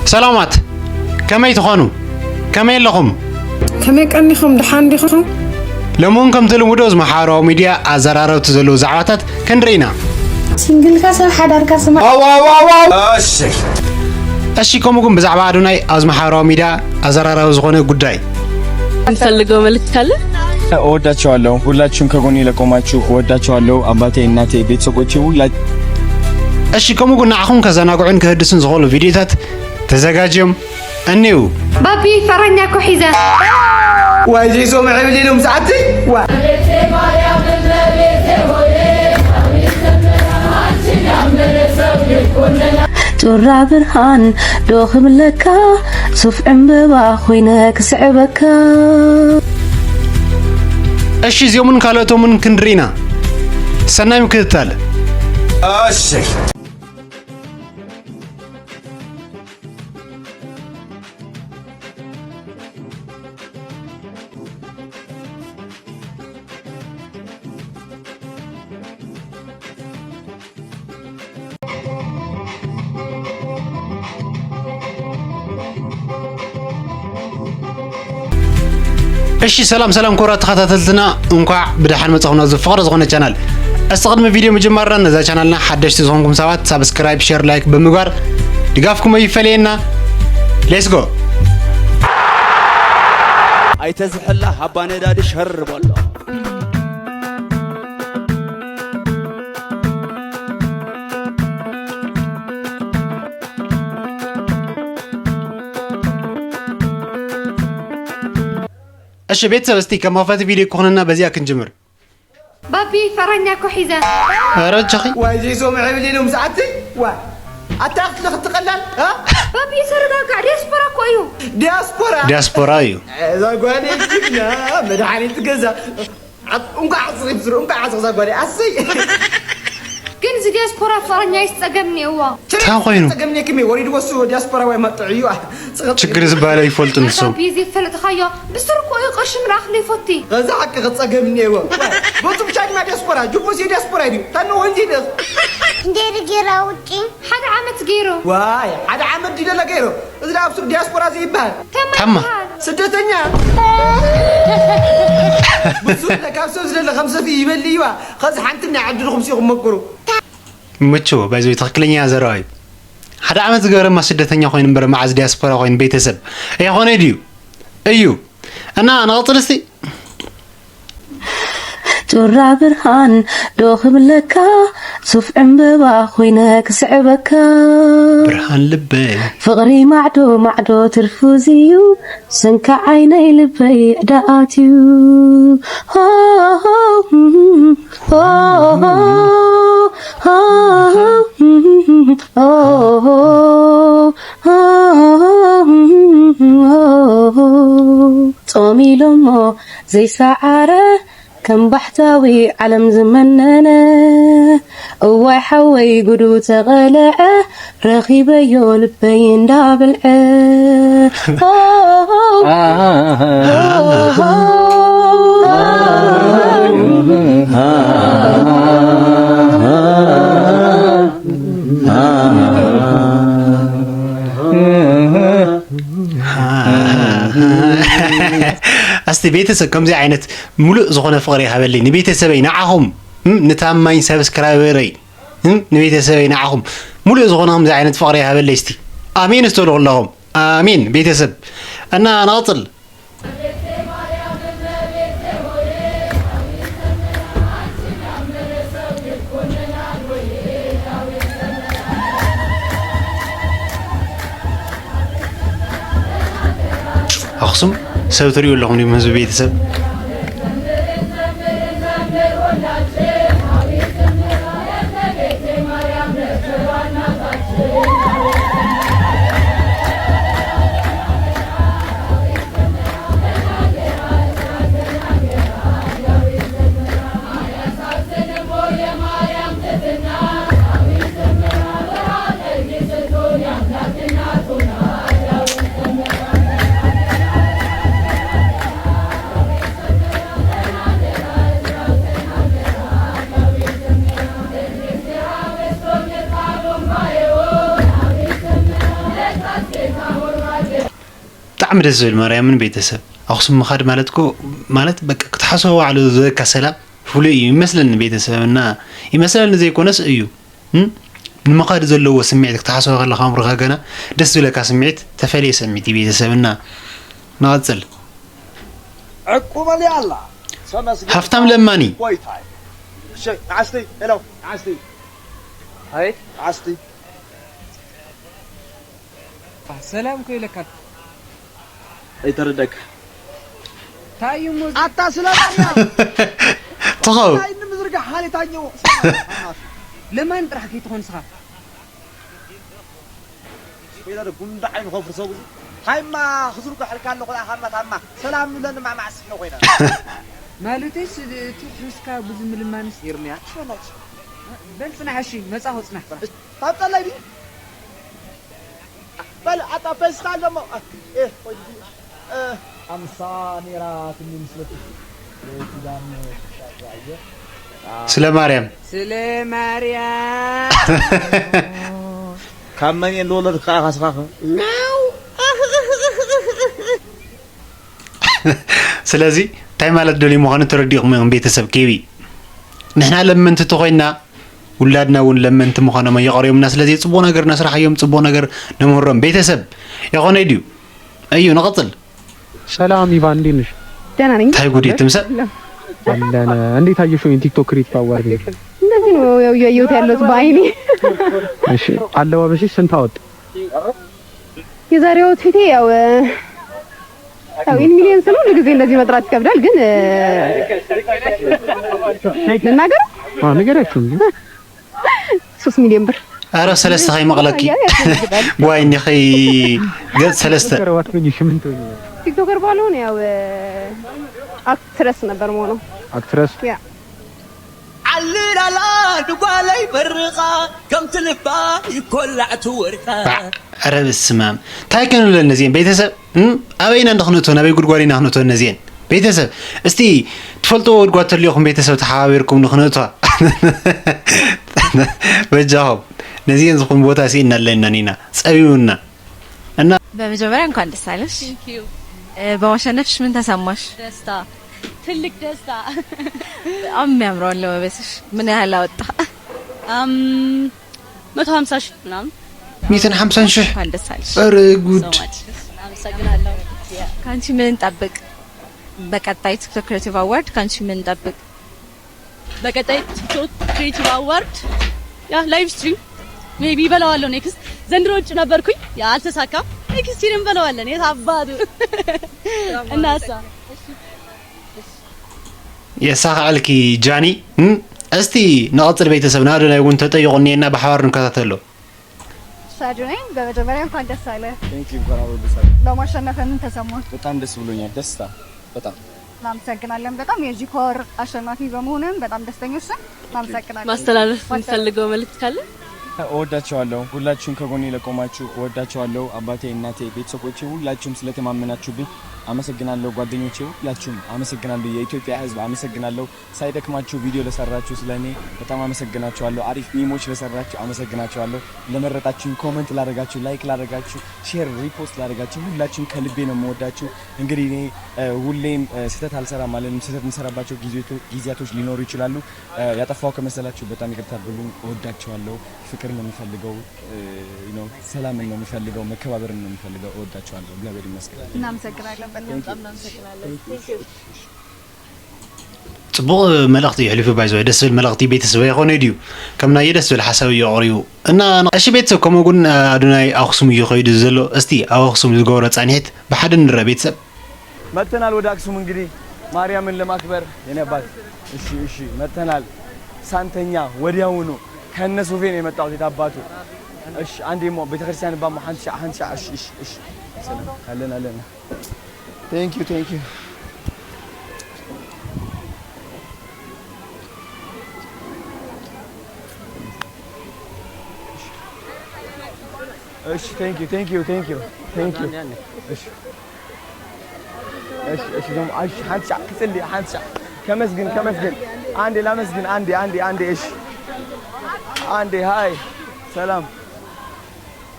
سلامات كمي تخونو كمي لكم كمي كأنكم دحان ديكم لمون كم تلمودوز محارو ميديا أزرارو تزلو زعواتات كنرينا سنجل كاسم حدار كاسم أشي كمكم بزعبا عدوناي أز محارو ميديا أزرارو زغوني قداي نفلقو ملكتالة እወዳቸዋለሁ ሁላችሁም ከጎኔ ለቆማችሁ እወዳቸዋለሁ አባቴ እናቴ ቤተሰቦቼ ሁላ እሺ ከመጉና አሁን ከዘናጉዕን ከህድስን ዝሆሉ ቪዲዮታት ተዘጋጅም እንዩ ባቢ ፈረኛ ኮሒዛ ዋይ ጄሶ መዕብሊሎም ሰዓቲ ዋ ጮራ ብርሃን ዶኽም ለካ ሱፍ ዕምበባ ኮይነ ክስዕበካ እሺ ዚዮምን ካልኦቶምን ክንድሪና ሰናይ ምክትታል እሺ እሺ ሰላም ኮራት ተኸታተልትና እንኳዕ ብድሓን መጻኹና ዝፍቕረ ዝኾነ ቻናል ኣስተቕድመ ቪድዮ መጀመርና ነዛ ቻናልና ሓደሽቲ ዝኾንኩም ሰባት ሳብስክራይብ ሼር ላይክ ብምግባር ድጋፍኩም ይፈልየና ሌትስ ጎ ኣይተዝሕላ ሃባ ነዳዲ ሸርብ ኣሎ እሺ ቤተሰብ እስቲ ከማፋት ቪዲዮ ከሆነና በዚያ ክንጀምር ባቢ ፈረኛ ኮሒዛ አረጃኺ ዋይ ጄሶ መዕብሊሎም ሰዓቲ ዋ አታክት ለኽትቀላል ባቢ ሰርጋጋ ዲያስፖራ ኮዩ ዲያስፖራ እዩ ዛጓኔ ጅግና መድኃኒት ገዛ እንኳዕ ዓፅሪ ብዝሩ እንኳዕ ዓፅሪ ዛጓኔ ኣሰይ ግን ዚ ዲያስፖራ ፈረኛ ይስፀገምኒ እዋ ታ ኮይኑ ፀገምኒ ክሜ ወሪድ ወሱ ዲያስፖራ ወይ መጥዕ እዩ ችግር ዝባለ ይፈልጥ ንሱ ባቢ ዝፈልጥኻዮ ብስር ኮዩ ቅርሺ ምራኽሊ ይፈቲ ገዛ ሓቂ ክፀገምኒ እዋ ቦቱ ብቻ ድማ ዲያስፖራ ጁቡስ ዲያስፖራ እዩ ታኖ ወንጂ ደ እንዴት ጌራ ውጪ ሓደ ዓመት ገይሩ ዋይ ሓደ ዓመት ዲደለ ገይሩ እዚ ዳብሱ ዲያስፖራ ዘይባል ተማ ስደተኛ ብዙ ለካብሶ ዝደለ ከምሰፊ ይበል ይዋ ከዚ ሓንትና ዓድልኩም ሲኹም መክሩ ምቹ ባይዘይ ትክክለኛ ዘራይ ሓደ ዓመት ዝገበረማ ስደተኛ ኮይኑ እምበር ማዓዝ ዲያስፖራ ኮይኑ ቤተሰብ ይኾነ ድዩ እዩ እና ንቕፅል እስቲ ጮራ ብርሃን ዶኽም ለካ ሱፍ ዕምበባ ኮይነ ክስዕበካ ብርሃን ልበይ ፍቕሪ ማዕዶ ትርፉዝዩ ሰንካ ዓይነይ ልበይ ዕዳኣትዩ ጾሚሎሞ ዘይሰዓረ كم بحتوي علم زمننا أواي حوي قدو تغلعه رغيبة يول بين دابلعه أستي بيتسب كم زي عينت ملء زخنا فقري هبلي نبيت سبعين نعهم نتامين سبسكرايبري نبيت سبعين نعهم ملء زخناهم زي عينت فقري هبلي استي آمين استولوا اللهم آمين بيتسب أنا ناطل أخصم سوتريو لهم يمهزوا بيتسب ብጣዕሚ ደስ ዝብል ማርያምን ቤተሰብ ኣክሱም ምኻድ ማለትኮ ማለት በቃ ክትሓስቦ ባዕሉ ዝካ ሰላም ፍሉይ እዩ ይመስለኒ ቤተሰብና ይመስለኒ ዘይኮነስ እዩ ንምኻድ ዘለዎ ስምዒት ክትሓስቦ ከለኻ ኣምሮኻ ገና ደስ ዝብለካ ስምዒት ተፈልየ ስምዒት እዩ ቤተሰብና نقصل عقوبة لي الله هفتم لماني شيء عستي هلو عستي هاي عستي سلام كيلك اي تردك تايم عطا سلام تخو هاي نمزرق حالي تانيو لما نطرح كي تكون صغار كيدا قوم دعي مخفر صوب هاي ما خزرك حركان نقول اخر ما تما سلام لنا مع معسنا خوينا مالوتيس تحسكا بزم المانس يرميا شلونك بلفنا حشي مصاحو صنح طب طلعي بي بل عطا فيستال لما ايه امصاني رات اللي مسلك سلام مريم سلام مريم كمان يلولد خاص ناو سلازي تاي مالت دولي مخانو ترديقم من بيتسب كيوي نحنا لما انت تخوينا ولادنا ولما انت مخانو ما يقريوم الناس لازي تصبو نقر نسرح يوم تصبو نقر نمرم بيتسب يقون ايديو ايو نقتل سلام ايفان دينش دانا نين تاي قولي تمسا انا عندي تايشو تيك توك ريت باور دي እንደዚህ ነው ያየሁት ያለሁት ባይኔ እሺ አለባበስሽ ስንት አወጥ የዛሬው ፊቴ ያው ኢን ሚሊየንስ ነው ለጊዜ እንደዚህ መጥራት ይከብዳል ግን ልናገር ንገራችሁ 3 ሚሊዮን ብር ኧረ ሰለስተ ኸይ መቅለኪ ዋይኒ ኸይ ገጽ ሰለስተ ቲክቶከር ባልሆነ ያው አክትረስ ነበር ሞኖ አክትረስ ያ علينا لا دقالي برقا كم تلفا يكلع تورقا عرب السمام تاكنوا للنزين بيتسب أبينا نخنتو نبي قرقواري نخنتو النزين بيتسب استي تفلتو قرقوات اليوم بيتسب تحاوركم نخنتو بجاوب نزين زخون بوتا سينا لنا نينا سأبيونا أنا بمجمرة እንኳን ደስ አለሽ በማሸነፍሽ ምን ተሰማሽ ደስታ ትልቅ ደስታ የሚያምረው ለበስሽ ምን ያህል አወጣ 150 ሺህ ምናምን 150 ሺህ እንኳን ደስ አለሽ ኧረ ጉድ አመሰግናለሁ ካንቺ ምን እንጠብቅ በቀጣይ ቲክቶክ ክሬቲቭ አዋርድ ካንቺ ምን እንጠብቅ በቀጣይ ቲክቶክ ክሬቲቭ አዋርድ ያ ላይቭ ስትሪም ሜቢ በለዋለሁ ኔክስት ዘንድሮ ውጭ ነበርኩኝ ያ አልተሳካም ኔክስት ይርም በለዋለን የታባዱ እናሳ يساقلكي جاني استي نقطر بيتسب نادو لا يكون تطيقنينا بحوار نكتاتلو ሳጁኔን በመጀመሪያ እንኳን ደስ አለ ቴንክ ዩ ኮራው ደሳለ ለማሸነፍ ምን ተሰማው በጣም ደስ ብሎኛል ደስታ በጣም እናመሰግናለን በጣም የጂኮር አሸናፊ በመሆንም በጣም ደስተኞች ነን እናመሰግናለን ማስተላለፍ የምትፈልገው መልእክት ካለ እወዳቸዋለሁ ሁላችሁም ከጎኔ ለቆማችሁ እወዳቸዋለሁ አባቴ እናቴ ቤተሰቦቼ ሁላችሁም ስለተማመናችሁብኝ አመሰግናለሁ ጓደኞቼ ሁላችሁም አመሰግናለሁ የኢትዮጵያ ሕዝብ አመሰግናለሁ ሳይደክማችሁ ቪዲዮ ለሰራችሁ ስለኔ በጣም አመሰግናችኋለሁ አሪፍ ሚሞች ለሰራችሁ አመሰግናችኋለሁ ለመረጣችሁ ኮሜንት ላደረጋችሁ ላይክ ላደረጋችሁ ሼር ሪፖስት ላደረጋችሁ ሁላችሁም ከልቤ ነው የምወዳችሁ እንግዲህ እኔ ሁሌም ስህተት አልሰራም ማለት ነው ስህተት እንሰራባቸው ጊዜያቶች ሊኖሩ ይችላሉ ያጠፋው ከመሰላችሁ በጣም ይቅርታ ብሉኝ እወዳችኋለሁ ፍቅር ነው የሚፈልገው ሰላም ነው የሚፈልገው መከባበር ነው የሚፈልገው እወዳችኋለሁ እግዚአብሔር ይመስገን እናመሰግናለን በጣም እናመሰግናለን ጽቡቅ መልእክት ይሕልፍ ባይዞ ደስ ዝብል መልእክቲ ቤተሰብ ይኾነ ድዩ ከምና ደስ ዝብል ሓሳብ ይቕርዩ እና እሺ ቤተሰብ ከምኡ ግን ኣዱናይ ኣክሱም እዩ ኸይዱ ዘሎ እስቲ ኣብ ኣክሱም ዝገበሮ ጻኒት ብሓደ ንረአ ቤተሰብ መተናል ወደ አክሱም እንግዲህ ማርያምን ለማክበር የነባት እሺ መተናል ሳንተኛ ወዲያውኑ ከነሱፌን የመጣው የታባቱ እሺ አንዴሞ ቤተክርስቲያን ባሞ ሐንሻ እሺ ሰላም አለን ቴንክ ዩ እሺ ቴንክ ዩ እሺ ደሞ ሐንሻ ክጽልይ ሐንሻ ከመስግን አንዴ ላመስግን አንዴ እሺ አንዴ ሃይ ሰላም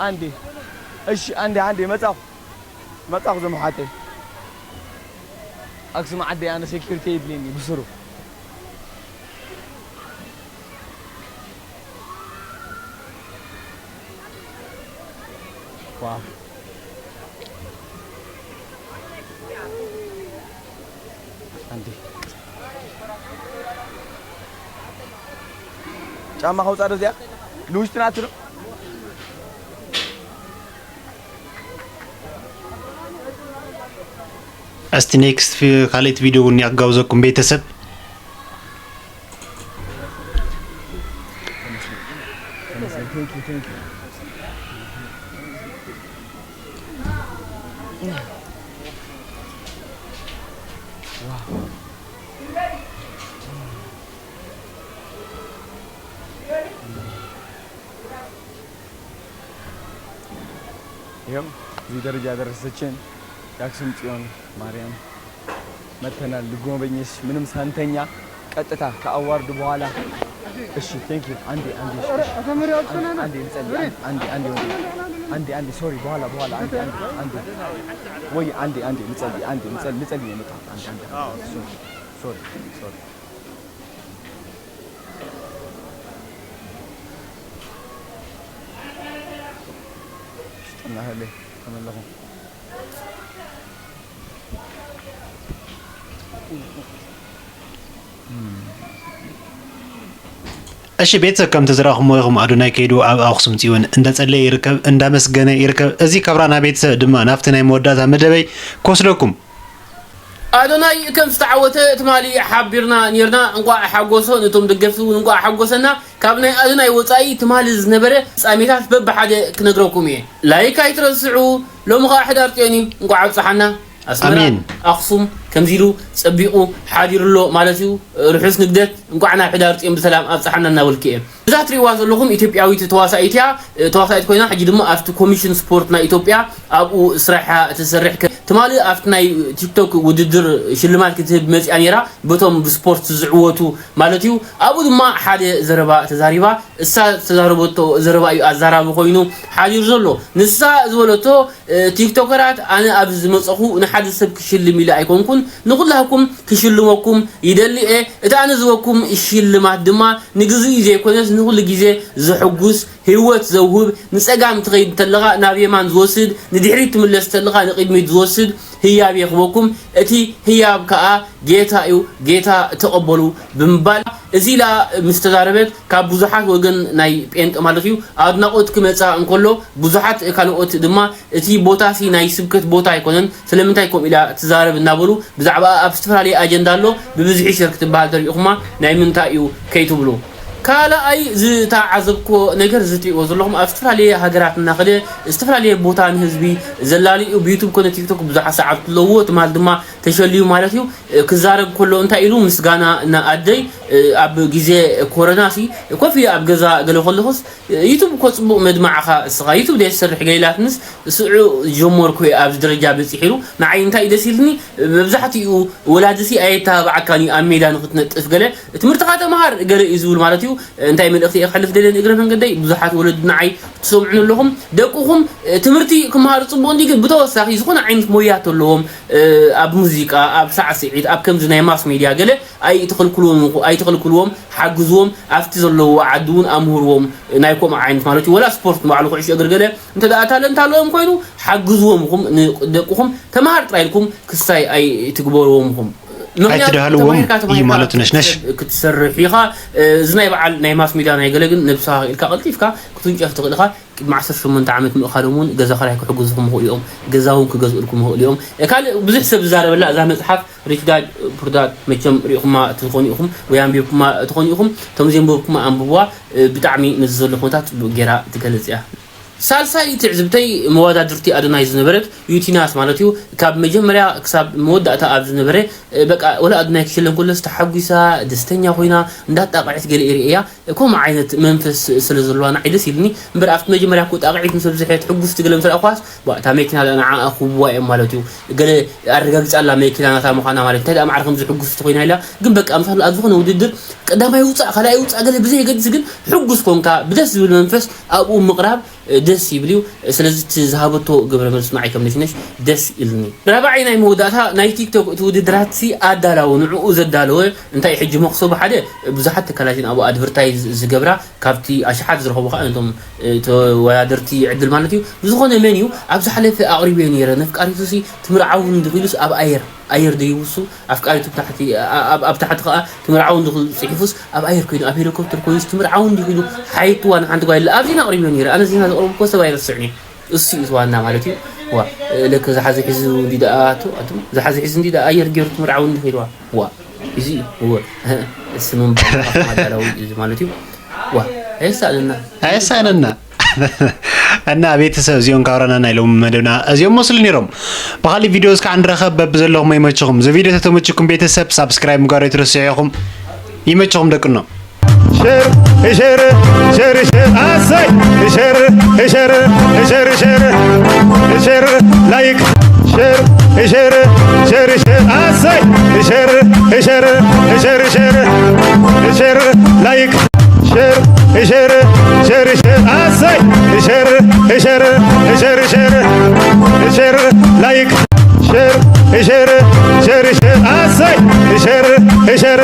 አንዴ እሺ አንዴ መጻፍ ما تاخذ محاتي اقسم عدي انا سكيورتي يبليني بسرو واو عندي ጫማ ካውጣ ደዚያ ሉጅ ትናት ነው እስቲ ኔክስት ካሌት ቪዲዮውን ያጋውዘኩም ቤተሰብ يوم في درجة درستين ياكسم تيون ماريام مثلا لقوم بينيش منهم سنتينيا قطتا كأوارد بوالا እሺ ቴንክ ዩ አንዲ ሶሪ በኋላ አንዲ ወይ አንዲ ልጸልይ የመጣ አንዲ ሶሪ እና ሄለ ተመለሁ እሺ ቤተሰብ ከም ተዝራኽሞ ይኹም አዶናይ ከይዱ ኣብ ኣኽሱም ጽዮን እንዳጸለየ ይርከብ እንዳመስገነ ይርከብ እዚ ከብራና ቤተሰብ ድማ ናፍቲ ናይ መወዳእታ መደበይ ኮስለኩም አዶናይ ከም ዝተዓወተ ትማሊ ሓቢርና ነርና እንቋ ሓጎሶ ነቶም ደገፍቱ እንቋ ሓጎሰና ካብ ናይ አዶናይ ወጻኢ ትማሊ ዝነበረ ጻሜታት በብሓደ ክነግረኩም እየ ላይክ ኣይትረስዑ ሎሚ ኸ ሕዳር ጽዮኒ እንቋ ዓብጽሓና ኣስመራ ኣኽሱም ከምዚሉ ጽቢቁ ሓዲርሎ ማለት እዩ ርሑስ ንግደት እንቋዕና ሕዳር ጽዮን በሰላም ኣብጽሓና እናበልክ እየ እዛ ትሪእዋ ዘለኹም ኢትዮጵያዊት ተዋሳኢት ኮይና ሕጂ ድማ ኣብቲ ኮሚሽን ስፖርት ናይ ኢትዮጵያ ኣብኡ ስራሓ ትሰርሕ ትማሊ ኣብቲ ናይ ቲክቶክ ውድድር ሽልማት ክትህብ መጽያ ነራ በቶም ብስፖርት ዝዕወቱ ማለት እዩ ኣብኡ ድማ ሓደ ዘረባ ተዛሪባ እሳ ተዛረበቶ ዘረባ እዩ ኣዛራቢ ኮይኑ ሓዲር ዘሎ ንሳ ዝበለቶ ቲክቶከራት ኣነ ኣብ ዝመጽኹ ንሓደ ሰብ ክሽልም ኢለ ኣይኮንኩን ንኹላኩም ክሽልመኩም ይደሊ እታ ኣነ ዝበኩም ሽልማት ድማ ንግዚ ዘይኮነስ ንኹሉ ግዜ ዝሕጉስ ህይወት ዘውህብ ንጸጋም ትኸይድ ተለኻ ናብ የማን ዝወስድ ንድሕሪት ትምለስ ተለኻ ንቅድሚት ዝወስድ ህያብ ይኽበኩም እቲ ህያብ ከዓ ጌታ እዩ ጌታ ተቀበሉ ብምባል እዚ ላ ምስተዛረበት ካብ ብዙሓት ወገን ናይ ጴንጥ ማለት እዩ ኣድናቆት ክመጻ እንከሎ ብዙሓት ካልኦት ድማ እቲ ቦታሲ ናይ ስብከት ቦታ ኣይኮነን ስለምንታይ ከም ኢላ ተዛረብ እናበሉ ብዛዕባ ኣብ ዝተፈላለዩ ኣጀንዳ ኣሎ ብብዝሒ ሽርክ ትበሃል ተሪኢኹማ ናይ ምንታይ እዩ ከይትብሉ ካላ ኣይ ዝተዓዘብኮ ነገር ዝትሪእዎ ዘለኹም ኣብ ዝተፈላለዩ ሃገራት እናኸደ ዝተፈላለዩ ቦታ ንህዝቢ ዘላልዩ ብዩቱብ ኮነ ቲክቶክ ብዙሓት ሰዓት ለዎ ትማል ድማ ተሸልዩ ማለት እዩ ክዛረብ ከሎ እንታይ ኢሉ ምስጋና ንኣደይ ኣብ ግዜ ኮሮናሲ ኮፊ ኣብ ገዛ ገለ ከለኹስ ዩቱብ ኮጽቡቕ መድማዕኻ እስኻ ዩቱብ ደስ ሰርሕ ገይላትንስ ስዑ ጀመርኩ ኣብ ደረጃ በፂሒሉ ንዓይ እንታይ ደስ ይልኒ በብዛሕትኡ ወላድሲ ኣየታ ባዓካኒ ኣብ ሜዳ ንኽትነጥፍ ገለ ትምህርትኻ ተምሃር ገለ እዩ ዝብል ማለት እዩ እንታይ መልእኽቲ ይሕልፍ ደለን እግረ መንገደይ ብዙሓት ወለድና ዓይ ትሰምዑን ኣለኹም ደቁኹም ትምህርቲ ክምሃሩ ጽቡቕ እንዲግን ብተወሳኺ ዝኾነ ዓይነት ሞያ ተለዎም ኣብ ሙዚቃ ኣብ ሳዕስዒት ኣብ ከምዚ ናይ ማስ ሚድያ ገለ ኣይትኽልክልዎም ሓግዝዎም ኣብቲ ዘለዎ ዓዲ እውን ኣምህርዎም ናይ ከምኡ ዓይነት ማለት እዩ ወላ ስፖርት ባዕሉ ኩዕሾ እግሪ ገለ እንተደኣ ታለንት ኣለዎም ኮይኑ ሓግዝዎም ኢኹም ንደቁኹም ተምሃር ጥራይልኩም ክሳይ ኣይትግበርዎም ኣይትደሃልዎም እዩ ማለት ነሽነሽ ክትሰርሕ ኢኻ እዚ ናይ በዓል ናይ ማስ ሚድያ ናይ ገለግን ነብስኻ ኢልካ ቀልጢፍካ ክትንጨፍ ትኽእል ኢኻ ቅድሚ 18 ዓመት ምእኻዶም እውን ገዛ ኸራይ ክሕግዝኩም ይኽእሉ እዮም ገዛውን ክገዝኡልኩም ይኽእሉ እዮም ካልእ ብዙሕ ሰብ ዝዛረበላ እዛ መፅሓፍ ሪች ዳድ ፑር ዳድ መቸም ሪኢኹማ ትኾኑ ኢኹም ወይ ኣንቢብኩማ ትኾኑ ኢኹም እቶም ዘንበብኩማ ኣንብብዋ ብጣዕሚ ነዚ ዘሎ ኩነታት ጽቡቕ ጌራ ትገልጽ እያ ሳልሳይ ትዕዝብተይ መወዳድርቲ ኣዶናይ ዝነበረት ዩቲናስ ማለት እዩ ካብ መጀመርያ ክሳብ መወዳእታ ኣብ ዝነበረ በቃ ወላ ኣዶናይ ክሽለም ኩለስ ተሓጒሳ ደስተኛ ኮይና እንዳጣቃዒት ገለ እያ ከምኡ ዓይነት መንፈስ ስለ ዘለዋ ንዓይ ደስ ይልኒ እምበር ኣብቲ መጀመርያ እኮ ጣቃዒት ምስ ዝሕት ሕጉስቲ ገለ ምስ ረኣኳስ እታ መኪና ንዓ ኣኽብዋ እዮም ማለት እዩ ገለ ኣረጋግጻላ መኪና ናታ ምዃና ማለት እንታይ ደኣ ማዕረ ከምዚ ሕጉስቲ ኮይና ኢላ ግን በቃ ምሳሉ ኣብ ዝኾነ ውድድር ቀዳማይ ውፃእ ካልኣይ ውፃእ ገለ ብዘይ ገድስ ግን ሕጉስ ኮንካ ብደስ ዝብል መንፈስ ኣብኡ ምቕራብ ደስ ይብልዩ ስለዚ ዝሃበቶ ግብረ መልስ ንዓይ ከም ነሽነሽ ደስ ይልኒ ረባዓይ ናይ መወዳእታ ናይ ቲክቶክ ውድድራት ኣዳላው ንዕኡ ዘዳለወ እንታይ ሕጂ መክሰቡ ሓደ ብዙሓት ተከላሽን ኣብ ኣድቨርታይዝ ዝገብራ ካብቲ ኣሽሓት ዝረኸቡ ከዓ እንቶም ተወዳደርቲ ዕድል ማለት እዩ ዝኾነ መን እዩ ኣብ ዝሓለፈ ኣቕሪብዮ ነይረ ነፍቃሪቱሲ ትምርዓውን ድኽኢሉስ ኣብ ኣየር ደይውሱ ኣፍቃሪቱ ታሕቲ ኣብ ታሕቲ ከዓ ትምርዓውን ድኽኢሉ ፅሒፉስ ኣብ ኣየር ኮይኑ ኣብ ሄሊኮፕተር ኮይኑስ ትምርዓውን ድኽኢሉ ሓይትዋ ንሓንቲ ጓይላ ኣብ ዜና ኣቕሪብዮ ነይረ ኣነ ዜና ዘቕርቡ ሰብ ኣይርስዕኒ እሱ እዩ ዋና ማለት እዩ ዋ ለከ ዝሓዘ ሒዙ እንዲዳኣቶ ዝሓዘ ሒዙ እንዲዳ ኣየር ገይሩ ትምርዓውን ድኽኢልዋ ዋ እዚ እስምን ባላው ማለት እዩ ዋ ኣይሳለና እና ቤተሰብ እዚኦም ካብረና ናይ ሎም መደብና እዚኦም መስሉ ነይሮም ብኻሊ ቪዲዮስ ከዓ ንረኸብ በብዘለኹም ይመችኹም እዚ ቪዲዮ ተተመችኩም ቤተሰብ ሳብስክራይብ ምግባር ይትረስዑኹም ይመችኹም ደቅኖ شر أساي شر لايك شر أساي شر لايك شر أساي شر لايك شر أساي